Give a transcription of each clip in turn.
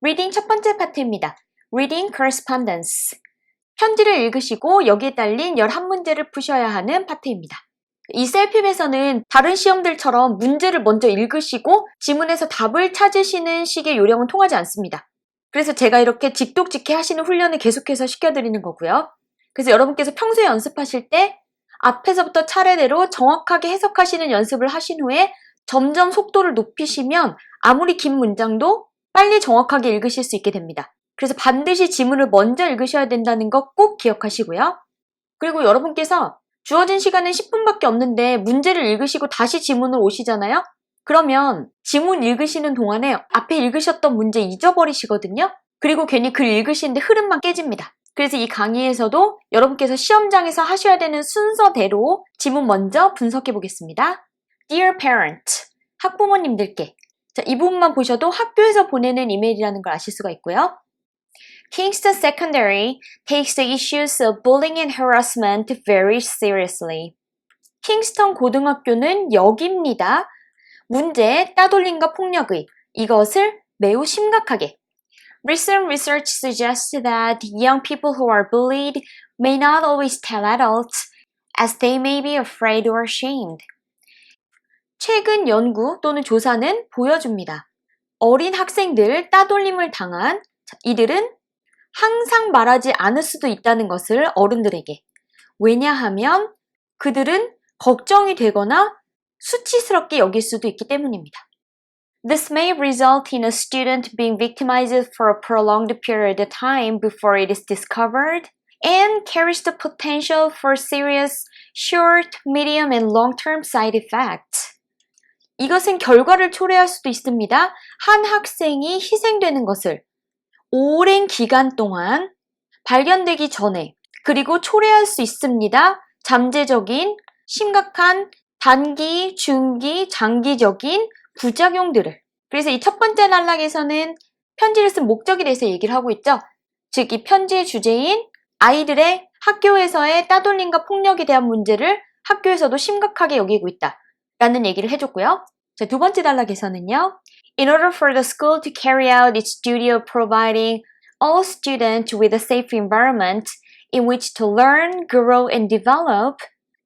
리딩 첫 번째 파트입니다. Reading Correspondence. 편지를 읽으시고 여기에 딸린 11문제를 푸셔야 하는 파트입니다. 이 셀핍에서는 다른 시험들처럼 문제를 먼저 읽으시고 지문에서 답을 찾으시는 식의 요령은 통하지 않습니다. 그래서 제가 이렇게 직독직해 하시는 훈련을 계속해서 시켜드리는 거고요. 그래서 여러분께서 평소에 연습하실 때 앞에서부터 차례대로 정확하게 해석하시는 연습을 하신 후에 점점 속도를 높이시면 아무리 긴 문장도 빨리 정확하게 읽으실 수 있게 됩니다. 그래서 반드시 지문을 먼저 읽으셔야 된다는 거 꼭 기억하시고요. 그리고 여러분께서 주어진 시간은 10분밖에 없는데 문제를 읽으시고 다시 지문을 오시잖아요? 그러면 지문 읽으시는 동안에 앞에 읽으셨던 문제 잊어버리시거든요? 그리고 괜히 글 읽으시는데 흐름만 깨집니다. 그래서 이 강의에서도 여러분께서 시험장에서 하셔야 되는 순서대로 지문 먼저 분석해 보겠습니다. Dear Parent, 학부모님들께. 자, 이 부분만 보셔도 학교에서 보내는 이메일이라는 걸 아실 수가 있고요. Kingston Secondary takes the issues of bullying and harassment very seriously. 킹스턴 고등학교는 여깁니다. 문제, 따돌림과 폭력의 이것을 매우 심각하게. Recent research suggests that young people who are bullied may not always tell adults as they may be afraid or ashamed. 최근 연구 또는 조사는 보여줍니다. 어린 학생들 따돌림을 당한 이들은 항상 말하지 않을 수도 있다는 것을 어른들에게. 왜냐하면 그들은 걱정이 되거나 수치스럽게 여길 수도 있기 때문입니다. This may result in a student being victimized for a prolonged period of time before it is discovered and carries the potential for serious short, medium, and long-term side effects. 이것은 결과를 초래할 수도 있습니다. 한 학생이 희생되는 것을 오랜 기간 동안 발견되기 전에 그리고 초래할 수 있습니다. 잠재적인 심각한 단기, 중기, 장기적인 부작용들을. 그래서 이 첫 번째 단락에서는 편지를 쓴 목적에 대해서 얘기를 하고 있죠. 즉, 이 편지의 주제인 아이들의 학교에서의 따돌림과 폭력에 대한 문제를 학교에서도 심각하게 여기고 있다 라는 얘기를 해줬고요. 자, 두 번째 단락에서는요. In order for the school to carry out its duty of providing all students with a safe environment in which to learn, grow, and develop,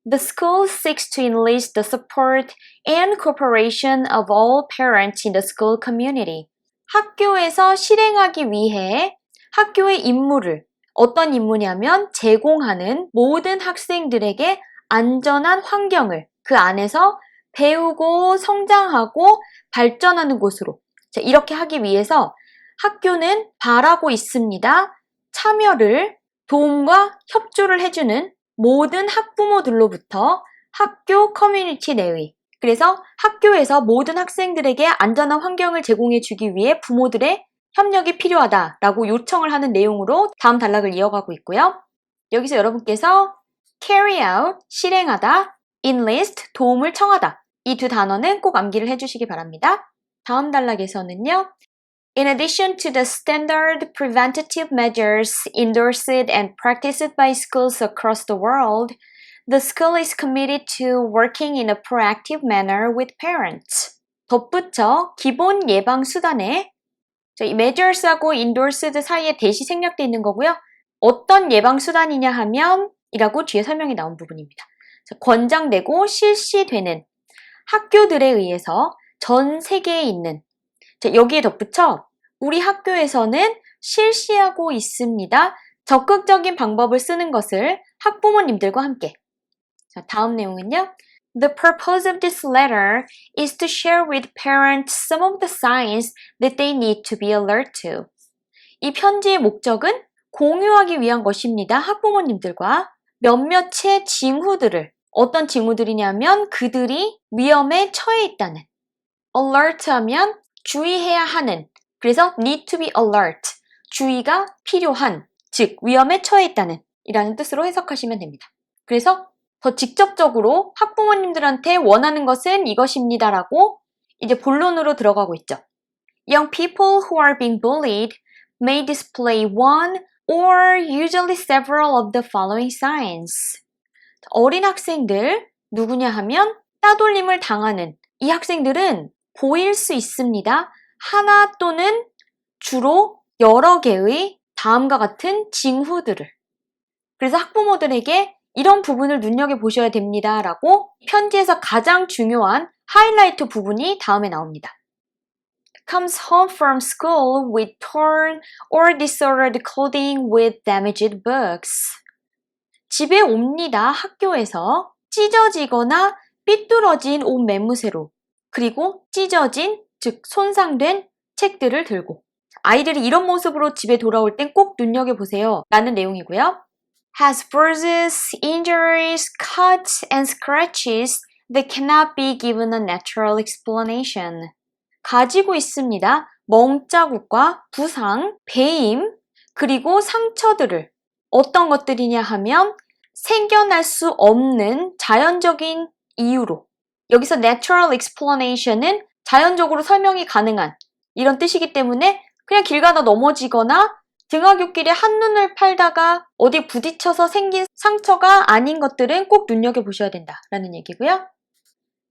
the school seeks to enlist the support and cooperation of all parents in the school community. 학교에서 실행하기 위해 학교의 임무를 어떤 임무냐면 제공하는 모든 학생들에게 안전한 환경을 그 안에서 배우고 성장하고 발전하는 곳으로. 자, 이렇게 하기 위해서 학교는 바라고 있습니다. 참여를 도움과 협조를 해주는 모든 학부모들로부터 학교 커뮤니티 내의 그래서 학교에서 모든 학생들에게 안전한 환경을 제공해 주기 위해 부모들의 협력이 필요하다라고 요청을 하는 내용으로 다음 단락을 이어가고 있고요. 여기서 여러분께서 carry out, 실행하다, enlist, 도움을 청하다 이 두 단어는 꼭 암기를 해주시기 바랍니다. 다음 단락에서는요. In addition to the standard preventative measures endorsed and practiced by schools across the world, the school is committed to working in a proactive manner with parents. 덧붙여 기본 예방 수단에 이 measures하고 endorsed 사이에 대시 생략되어 있는 거고요. 어떤 예방 수단이냐 하면 이라고 뒤에 설명이 나온 부분입니다. 권장되고 실시되는 학교들에 의해서 전 세계에 있는 여기에 덧붙여 우리 학교에서는 실시하고 있습니다. 적극적인 방법을 쓰는 것을 학부모님들과 함께. 자, 다음 내용은요. The purpose of this letter is to share with parents some of the signs that they need to be alert to. 이 편지의 목적은 공유하기 위한 것입니다. 학부모님들과 몇몇의 징후들을 어떤 징후들이냐면 그들이 위험에 처해 있다는 alert 하면 주의해야 하는 그래서 need to be alert 주의가 필요한 즉 위험에 처해 있다는 이라는 뜻으로 해석하시면 됩니다. 그래서 더 직접적으로 학부모님들한테 원하는 것은 이것입니다 라고 이제 본론으로 들어가고 있죠. Young people who are being bullied may display one or usually several of the following signs. 어린 학생들 누구냐 하면 따돌림을 당하는 이 학생들은 보일 수 있습니다. 하나 또는 주로 여러 개의 다음과 같은 징후들을. 그래서 학부모들에게 이런 부분을 눈여겨보셔야 됩니다 라고 편지에서 가장 중요한 하이라이트 부분이 다음에 나옵니다. Comes home from school with torn or disordered clothing with damaged books. 집에 옵니다. 학교에서 찢어지거나 삐뚤어진 옷 매무새로 그리고 찢어진, 즉 손상된 책들을 들고 아이들이 이런 모습으로 집에 돌아올 땐 꼭 눈여겨보세요 라는 내용이고요. Has bruises, injuries, cuts, and scratches that cannot be given a natural explanation. 가지고 있습니다. 멍자국과 부상, 배임, 그리고 상처들을 어떤 것들이냐 하면 생겨날 수 없는 자연적인 이유로 여기서 natural explanation은 자연적으로 설명이 가능한 이런 뜻이기 때문에 그냥 길 가다 넘어지거나 등하굣길에 한눈을 팔다가 어디 부딪혀서 생긴 상처가 아닌 것들은 꼭 눈여겨보셔야 된다라는 얘기고요.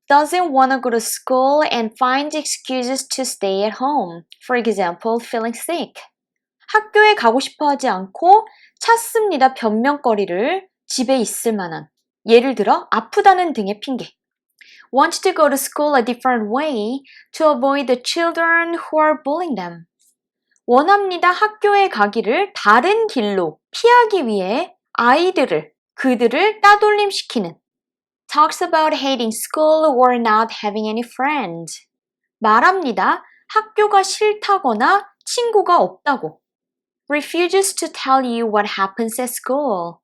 Doesn't want to go to school and finds excuses to stay at home. For example, feeling sick. 학교에 가고 싶어 하지 않고 찾습니다. 변명거리를 집에 있을 만한. 예를 들어 아프다는 등의 핑계. Wants to go to school a different way to avoid the children who are bullying them. 원합니다. 학교에 가기를 다른 길로 피하기 위해 그들을 따돌림시키는. Talks about hating school or not having any friends. 말합니다. 학교가 싫다거나 친구가 없다고. Refuses to tell you what happens at school.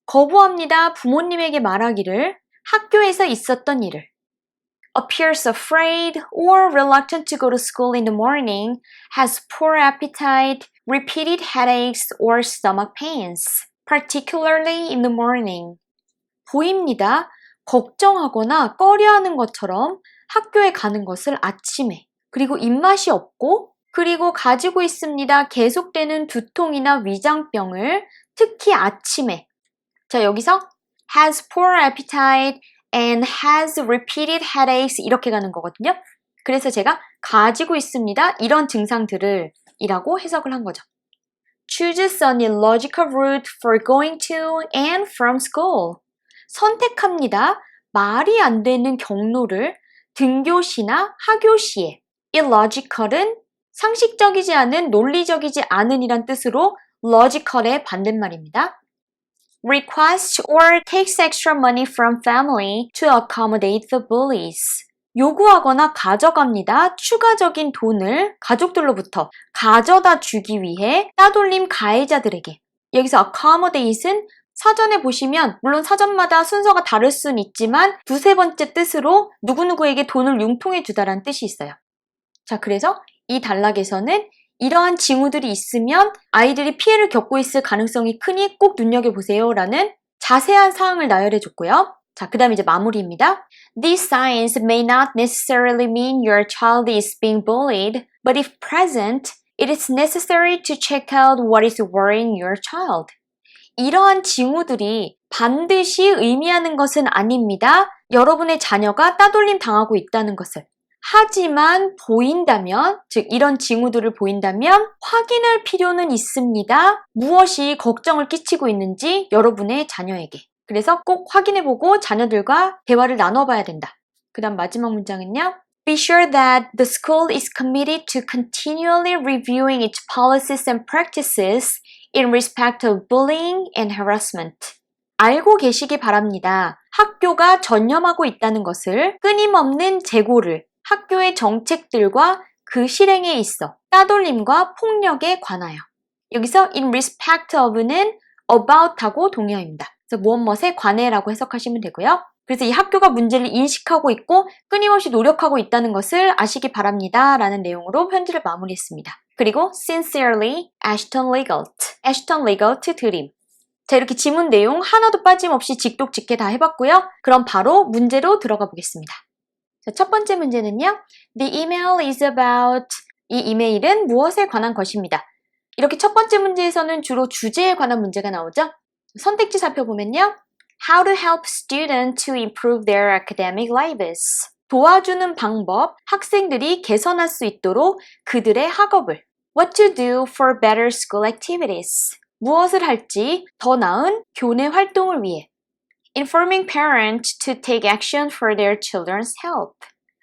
거부합니다. 부모님에게 말하기를 학교에서 있었던 일을. Appears afraid or reluctant to go to school in the morning, has poor appetite, repeated headaches or stomach pains, particularly in the morning. 보입니다. 걱정하거나 꺼려하는 것처럼 학교에 가는 것을 아침에 그리고 입맛이 없고 그리고 가지고 있습니다. 계속되는 두통이나 위장병을 특히 아침에 자 여기서 has poor appetite and has repeated headaches 이렇게 가는 거거든요. 그래서 제가 가지고 있습니다. 이런 증상들을 이라고 해석을 한 거죠. Chooses an illogical route for going to and from school. 선택합니다. 말이 안 되는 경로를 등교시나 하교시에 illogical은 상식적이지 않은, 논리적이지 않은 이란 뜻으로 logical의 반대말입니다. Requests or takes extra money from family to accommodate the bullies. 요구하거나 가져갑니다. 추가적인 돈을 가족들로부터 가져다 주기 위해 따돌림 가해자들에게. 여기서 accommodate은 사전에 보시면 물론 사전마다 순서가 다를 수는 있지만 두세 번째 뜻으로 누구누구에게 돈을 융통해 주다라는 뜻이 있어요. 자, 그래서 이 단락에서는 이러한 징후들이 있으면 아이들이 피해를 겪고 있을 가능성이 크니 꼭 눈여겨보세요 라는 자세한 사항을 나열해 줬고요. 자, 그 다음에 이제 마무리입니다. These signs may not necessarily mean your child is being bullied, but if present, it is necessary to check out what is worrying your child. 이러한 징후들이 반드시 의미하는 것은 아닙니다. 여러분의 자녀가 따돌림 당하고 있다는 것을. 하지만 보인다면, 즉 이런 징후들을 보인다면 확인할 필요는 있습니다. 무엇이 걱정을 끼치고 있는지 여러분의 자녀에게. 그래서 꼭 확인해보고 자녀들과 대화를 나눠봐야 된다. 그 다음 마지막 문장은요. Be sure that the school is committed to continually reviewing its policies and practices in respect of bullying and harassment. 알고 계시기 바랍니다. 학교가 전념하고 있다는 것을 끊임없는 재고를 학교의 정책들과 그 실행에 있어 따돌림과 폭력에 관하여. 여기서 in respect of는 about하고 동의어입니다. 그래서 무엇에 관해라고 해석하시면 되고요. 그래서 이 학교가 문제를 인식하고 있고 끊임없이 노력하고 있다는 것을 아시기 바랍니다. 라는 내용으로 편지를 마무리했습니다. 그리고 Sincerely, Ashton Legault. Ashton Legault 드림. 자, 이렇게 지문 내용 하나도 빠짐없이 직독직해 다 해봤고요. 그럼 바로 문제로 들어가 보겠습니다. 자, 첫 번째 문제는요. The email is about. 이 이메일은 무엇에 관한 것입니다. 이렇게 첫 번째 문제에서는 주로 주제에 관한 문제가 나오죠. 선택지 살펴보면요. How to help students to improve their academic lives. 도와주는 방법, 학생들이 개선할 수 있도록 그들의 학업을. What to do for better school activities. 무엇을 할지 더 나은 교내 활동을 위해. Informing parents to take action for their children's health.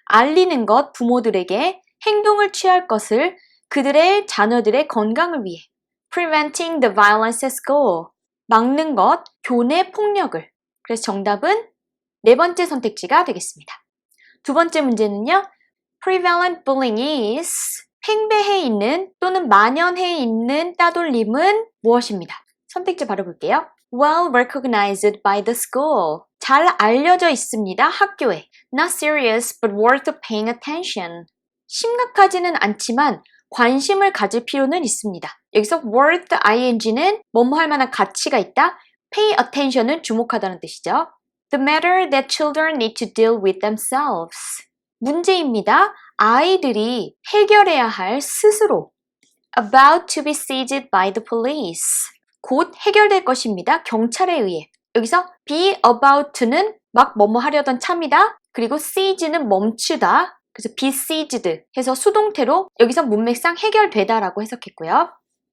알리는 것 부모들에게 행동을 취할 것을 그들의 자녀들의 건강을 위해. Preventing the violence at school. 막는 것, 교내 폭력을. 그래서 정답은 네 번째 선택지가 되겠습니다. 두 번째 문제는요. Prevalent bullying is 팽배해 있는 또는 만연해 있는 따돌림은 무엇입니다? 선택지 바로 볼게요. Well recognized by the school. 잘 알려져 있습니다. 학교에. Not serious but worth paying attention. 심각하지는 않지만 관심을 가질 필요는 있습니다. 여기서 worth ing는 뭐뭐 할 만한 가치가 있다. pay attention은 주목하다는 뜻이죠. The matter that children need to deal with themselves. 문제입니다. 아이들이 해결해야 할 스스로. About to be seized by the police. 곧 해결될 것입니다. 경찰에 의해. 여기서 be about to는 막 뭐뭐 하려던 참이다. 그리고 seize는 멈추다. 그래서 be seized 해서 수동태로 여기서 문맥상 해결되다라고 해석했고요.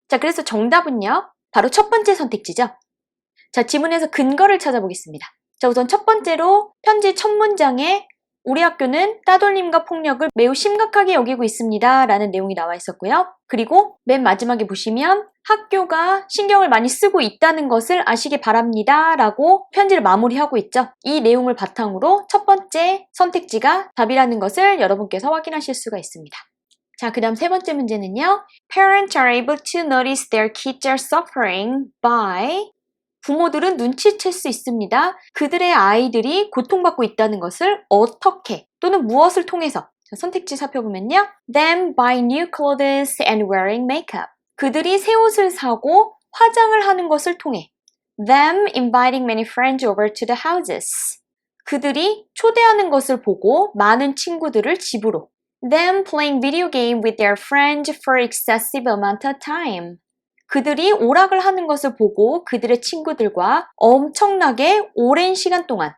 자, 그래서 정답은요. 바로 첫 번째 선택지죠. 자, 지문에서 근거를 찾아보겠습니다. 자, 우선 첫 번째로 편지 첫 문장에 우리 학교는 따돌림과 폭력을 매우 심각하게 여기고 있습니다. 라는 내용이 나와 있었고요. 그리고 맨 마지막에 보시면 학교가 신경을 많이 쓰고 있다는 것을 아시기 바랍니다. 라고 편지를 마무리하고 있죠. 이 내용을 바탕으로 첫 번째 선택지가 답이라는 것을 여러분께서 확인하실 수가 있습니다. 자, 그 다음 세 번째 문제는요. Parents are able to notice their kids are suffering by 부모들은 눈치챌 수 있습니다. 그들의 아이들이 고통받고 있다는 것을 어떻게 또는 무엇을 통해서 선택지 살펴보면요. Them buy new clothes and wearing makeup. 그들이 새 옷을 사고 화장을 하는 것을 통해 Them inviting many friends over to the houses. 그들이 초대하는 것을 보고 많은 친구들을 집으로 Them playing video game with their friends for excessive amount of time. 그들이 오락을 하는 것을 보고 그들의 친구들과 엄청나게 오랜 시간 동안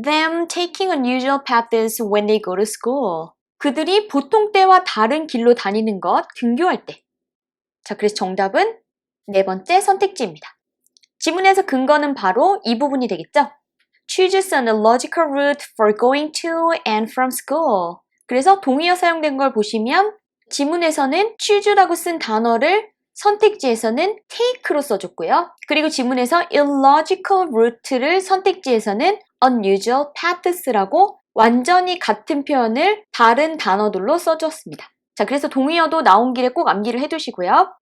Them taking unusual paths when they go to school. 그들이 보통 때와 다른 길로 다니는 것, 등교할 때. 자, 그래서 정답은 네 번째 선택지입니다. 지문에서 근거는 바로 이 부분이 되겠죠? Choose an illogical route for going to and from school. 그래서 동의어 사용된 걸 보시면 지문에서는 choose라고 쓴 단어를 선택지에서는 take로 써줬고요. 그리고 지문에서 illogical route를 선택지에서는 unusual paths라고 완전히 같은 표현을 다른 단어들로 써줬습니다. 자, 그래서 동의어도 나온 길에 꼭 암기를 해두시고요.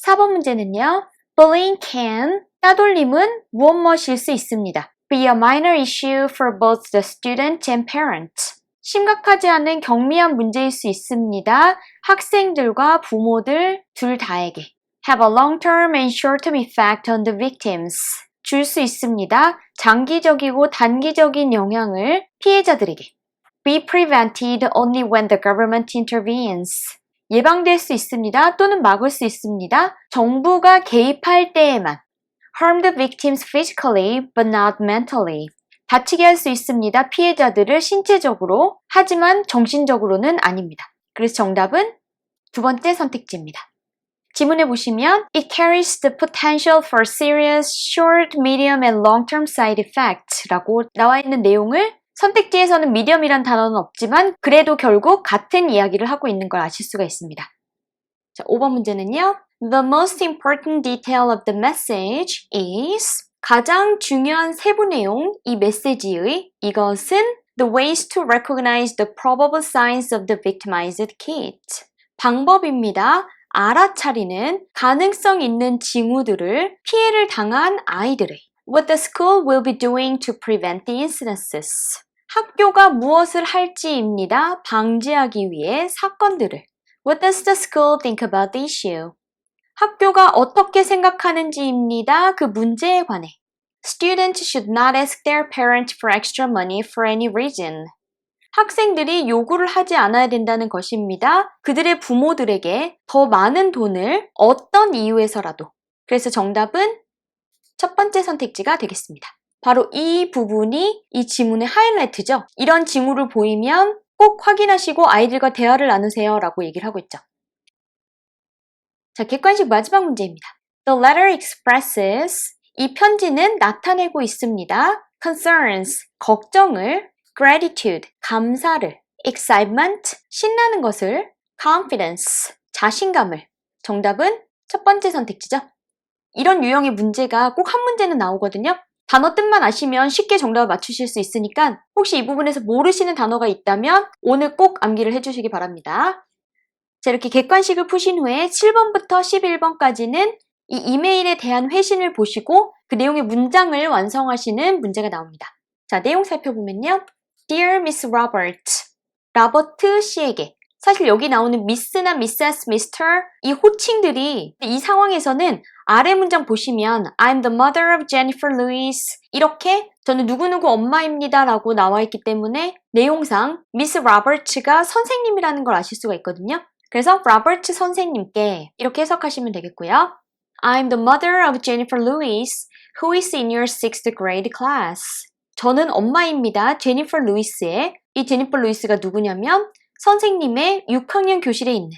4번 문제는요. Bullying can, 따돌림은 무엇무엇일 수 있습니다. Be a minor issue for both the student and parent. 심각하지 않은 경미한 문제일 수 있습니다. 학생들과 부모들 둘 다에게. Have a long-term and short-term effect on the victims. 줄 수 있습니다. 장기적이고 단기적인 영향을 피해자들에게. Be prevented only when the government intervenes. 예방될 수 있습니다. 또는 막을 수 있습니다. 정부가 개입할 때에만. Harm the victims physically but not mentally. 다치게 할 수 있습니다. 피해자들을 신체적으로, 하지만 정신적으로는 아닙니다. 그래서 정답은 두 번째 선택지입니다. 지문에 보시면 It carries the potential for serious short, medium, and long-term side effects 라고 나와 있는 내용을 선택지에서는 medium이란 단어는 없지만 그래도 결국 같은 이야기를 하고 있는 걸 아실 수가 있습니다. 자, 5번 문제는요. The most important detail of the message is 가장 중요한 세부 내용, 이 메시지의 이것은 the ways to recognize the probable signs of the victimized kid. 방법입니다. 알아차리는 가능성 있는 징후들을 피해를 당한 아이들의 What the school will be doing to prevent the incidences. 학교가 무엇을 할지입니다. 방지하기 위해 사건들을 What does the school think about the issue? 학교가 어떻게 생각하는지입니다. 그 문제에 관해 Students should not ask their parents for extra money for any reason. 학생들이 요구를 하지 않아야 된다는 것입니다. 그들의 부모들에게 더 많은 돈을 어떤 이유에서라도. 그래서 정답은 첫 번째 선택지가 되겠습니다. 바로 이 부분이 이 지문의 하이라이트죠. 이런 징후를 보이면 꼭 확인하시고 아이들과 대화를 나누세요 라고 얘기를 하고 있죠. 자, 객관식 마지막 문제입니다. The letter expresses, 이 편지는 나타내고 있습니다. concerns, 걱정을, gratitude, 감사를, excitement, 신나는 것을, confidence, 자신감을. 정답은 첫 번째 선택지죠. 이런 유형의 문제가 꼭 한 문제는 나오거든요. 단어 뜻만 아시면 쉽게 정답을 맞추실 수 있으니까 혹시 이 부분에서 모르시는 단어가 있다면 오늘 꼭 암기를 해주시기 바랍니다. 자, 이렇게 객관식을 푸신 후에 7번부터 11번까지는 이 이메일에 대한 회신을 보시고 그 내용의 문장을 완성하시는 문제가 나옵니다. 자, 내용 살펴보면요. Dear Miss Robert, 라버트 씨에게. 사실 여기 나오는 미스나 미세스, 미스터 이 호칭들이 이 상황에서는 아래 문장 보시면 I'm the mother of Jennifer Lewis 이렇게 저는 누구누구 엄마입니다 라고 나와 있기 때문에 내용상 미스 로버츠가 선생님이라는 걸 아실 수가 있거든요. 그래서 로버트 선생님께 이렇게 해석하시면 되겠고요. I'm the mother of Jennifer Lewis who is in your 6th grade class. 저는 엄마입니다. 제니퍼 루이스의. 이 제니퍼 루이스가 누구냐면 선생님의 6학년 교실에 있는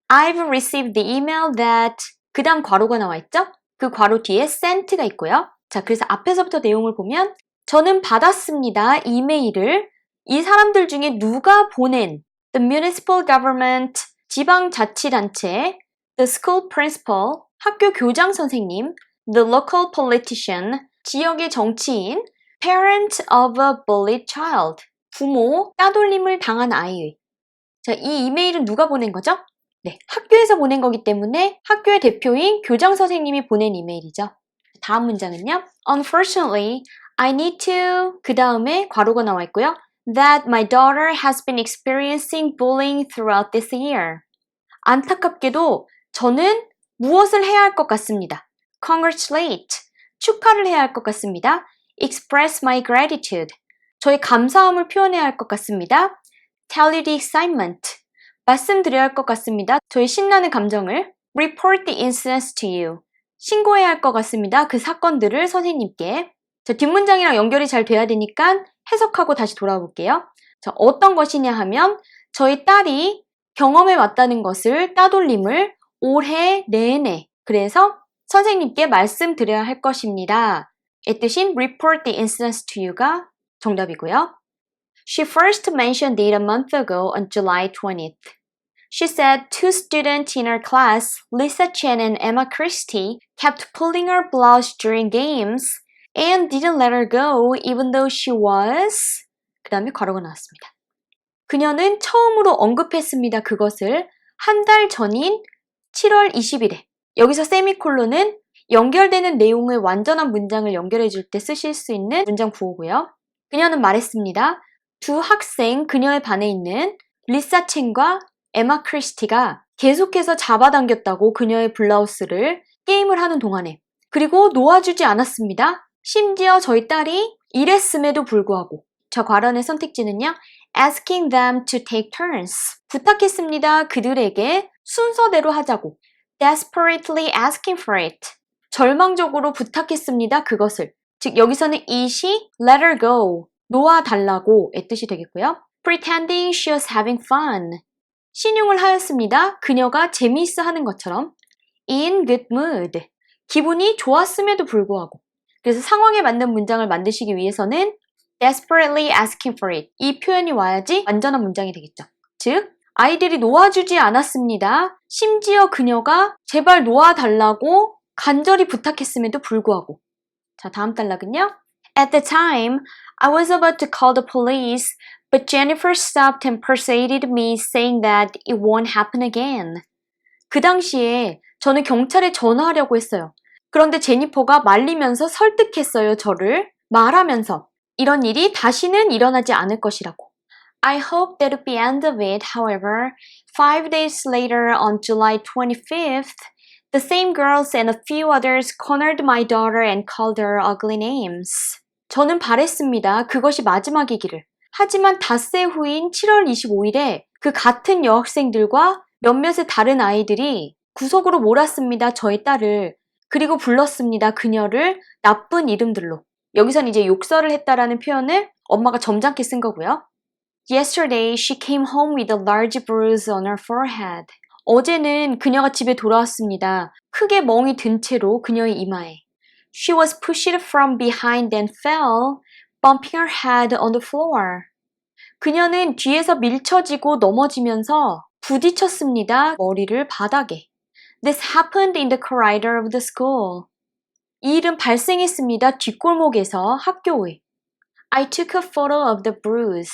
I've received the email that 그 다음 괄호가 나와 있죠? 그 괄호 뒤에 sent가 있고요. 자, 그래서 앞에서부터 내용을 보면 저는 받았습니다. 이메일을 이 사람들 중에 누가 보낸 the municipal government 지방자치단체 the school principal 학교 교장 선생님 the local politician 지역의 정치인 parent of a bullied child 부모 따돌림을 당한 아이의 자, 이 이메일은 누가 보낸 거죠? 네, 학교에서 보낸 거기 때문에 학교의 대표인 교장 선생님이 보낸 이메일이죠. 다음 문장은요. Unfortunately, I need to 그 다음에 괄호가 나와 있고요. That my daughter has been experiencing bullying throughout this year. 안타깝게도 저는 무엇을 해야 할 것 같습니다. Congratulate, 축하를 해야 할 것 같습니다. Express my gratitude, 저의 감사함을 표현해야 할 것 같습니다. Tell you the excitement, 말씀드려야 할 것 같습니다. 저의 신나는 감정을. Report the incidents to you, 신고해야 할 것 같습니다. 그 사건들을 선생님께. 자, 뒷문장이랑 연결이 잘 돼야 되니까 해석하고 다시 돌아와 볼게요. 자, 어떤 것이냐 하면 저희 딸이 경험해 왔다는 것을 따돌림을 올해 내내 그래서 선생님께 말씀드려야 할 것입니다. 의 뜻인 report the incidents to you가 정답이고요. She first mentioned it a month ago on July 20th. She said 2 students in her class, Lisa Chen and Emma Christie, kept pulling her blouse during games and didn't let her go even though she was... 그 다음에 괄호가 나왔습니다. 그녀는 처음으로 언급했습니다. 그것을 한 달 전인 7월 20일에 여기서 세미콜론은 연결되는 내용의 완전한 문장을 연결해 줄 때 쓰실 수 있는 문장 구호고요. 그녀는 말했습니다. 두 학생 그녀의 반에 있는 리사 첸과 에마 크리스티가 계속해서 잡아당겼다고 그녀의 블라우스를 게임을 하는 동안에 그리고 놓아주지 않았습니다. 심지어 저희 딸이 이랬음에도 불구하고 저 괄호의 선택지는요. Asking them to take turns. 부탁했습니다. 그들에게 순서대로 하자고. Desperately asking for it. 절망적으로 부탁했습니다. 그것을. 즉 여기서는 it이 let her go. 놓아달라고의 뜻이 되겠고요. Pretending she was having fun. 신용을 하였습니다. 그녀가 재미있어 하는 것처럼. In good mood. 기분이 좋았음에도 불구하고. 그래서 상황에 맞는 문장을 만드시기 위해서는 desperately asking for it. 이 표현이 와야지 완전한 문장이 되겠죠. 즉, 아이들이 놓아주지 않았습니다. 심지어 그녀가 제발 놓아달라고 간절히 부탁했음에도 불구하고. 자, 다음 단락은요. At the time, I was about to call the police, but Jennifer stopped and persuaded me saying that it won't happen again. 그 당시에 저는 경찰에 전화하려고 했어요. 그런데 제니퍼가 말리면서 설득했어요. 저를 말하면서 이런 일이 다시는 일어나지 않을 것이라고. I hope that'll be the end of it. However, 5 days later on July 25th, the same girls and a few others cornered my daughter and called her ugly names. 저는 바랬습니다. 그것이 마지막이기를. 하지만 닷새 후인 7월 25일에 그 같은 여학생들과 몇몇의 다른 아이들이 구석으로 몰았습니다. 저희 딸을. 그리고 불렀습니다. 그녀를 나쁜 이름들로. 여기선 이제 욕설을 했다라는 표현을 엄마가 점잖게 쓴 거고요. Yesterday, she came home with a large bruise on her forehead. 어제는 그녀가 집에 돌아왔습니다. 크게 멍이 든 채로 그녀의 이마에. She was pushed from behind and fell, bumping her head on the floor. 그녀는 뒤에서 밀쳐지고 넘어지면서 부딪혔습니다. 머리를 바닥에. This happened in the corridor of the school. 이 일은 발생했습니다. 뒷골목에서 학교에. I took a photo of the bruise.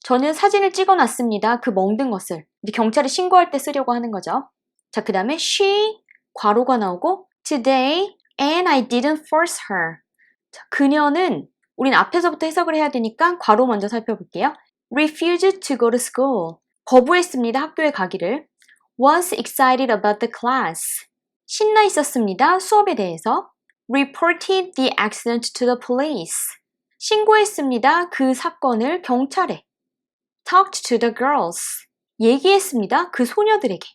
저는 사진을 찍어놨습니다. 그 멍든 것을. 이제 경찰에 신고할 때 쓰려고 하는 거죠. 자, 그 다음에 she, 괄호가 나오고 today, and I didn't force her. 자, 그녀는 우린 앞에서부터 해석을 해야 되니까 괄호 먼저 살펴볼게요. refused to go to school. 거부했습니다. 학교에 가기를. was excited about the class. 신나 있었습니다. 수업에 대해서. reported the accident to the police. 신고했습니다. 그 사건을 경찰에. talked to the girls. 얘기했습니다. 그 소녀들에게.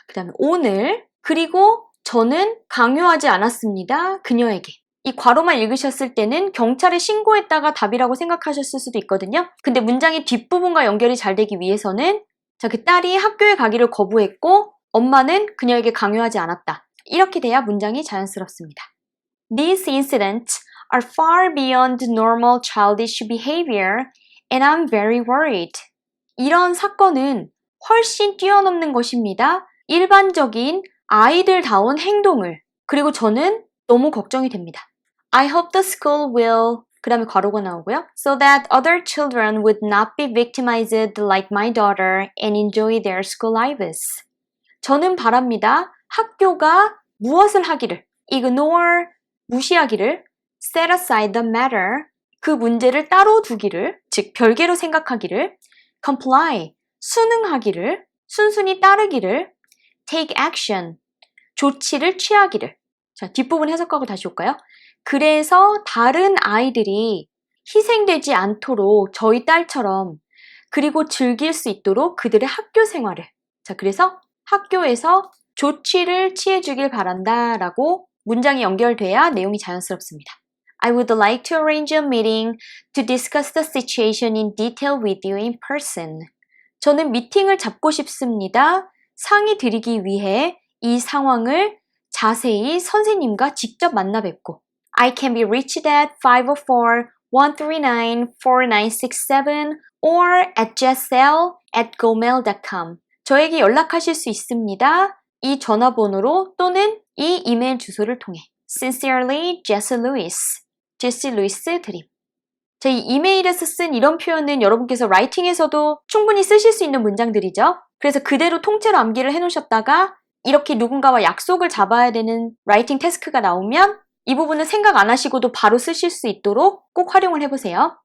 그 다음에 오늘. 그리고 저는 강요하지 않았습니다. 그녀에게. 이 괄호만 읽으셨을 때는 경찰에 신고했다가 답이라고 생각하셨을 수도 있거든요. 근데 문장의 뒷부분과 연결이 잘 되기 위해서는 자, 그 딸이 학교에 가기를 거부했고 엄마는 그녀에게 강요하지 않았다. 이렇게 돼야 문장이 자연스럽습니다. These incidents are far beyond normal childish behavior and I'm very worried. 이런 사건은 훨씬 뛰어넘는 것입니다. 일반적인 아이들다운 행동을. 그리고 저는 너무 걱정이 됩니다. I hope the school will 그 다음에 괄호가 나오고요. So that other children would not be victimized like my daughter and enjoy their school lives. 저는 바랍니다. 학교가 무엇을 하기를 ignore, 무시하기를 set aside the matter, 그 문제를 따로 두기를 즉 별개로 생각하기를 comply, 순응하기를 순순히 따르기를 take action, 조치를 취하기를 자, 뒷부분 해석하고 다시 올까요? 그래서 다른 아이들이 희생되지 않도록 저희 딸처럼 그리고 즐길 수 있도록 그들의 학교 생활을 자, 그래서 학교에서 조치를 취해주길 바란다 라고 문장이 연결돼야 내용이 자연스럽습니다. I would like to arrange a meeting to discuss the situation in detail with you in person. 저는 미팅을 잡고 싶습니다. 상의 드리기 위해 이 상황을 자세히 선생님과 직접 만나 뵙고 I can be reached at 504-139-4967 or at jessel@gmail.com. 저에게 연락하실 수 있습니다. 이 전화번호로 또는 이 이메일 주소를 통해 Sincerely, Jessie Lewis. 제시 루이스 드림. 제 이 이메일에서 쓴 이런 표현은 여러분께서 라이팅에서도 충분히 쓰실 수 있는 문장들이죠. 그래서 그대로 통째로 암기를 해놓으셨다가 이렇게 누군가와 약속을 잡아야 되는 라이팅 태스크가 나오면 이 부분은 생각 안 하시고도 바로 쓰실 수 있도록 꼭 활용을 해보세요.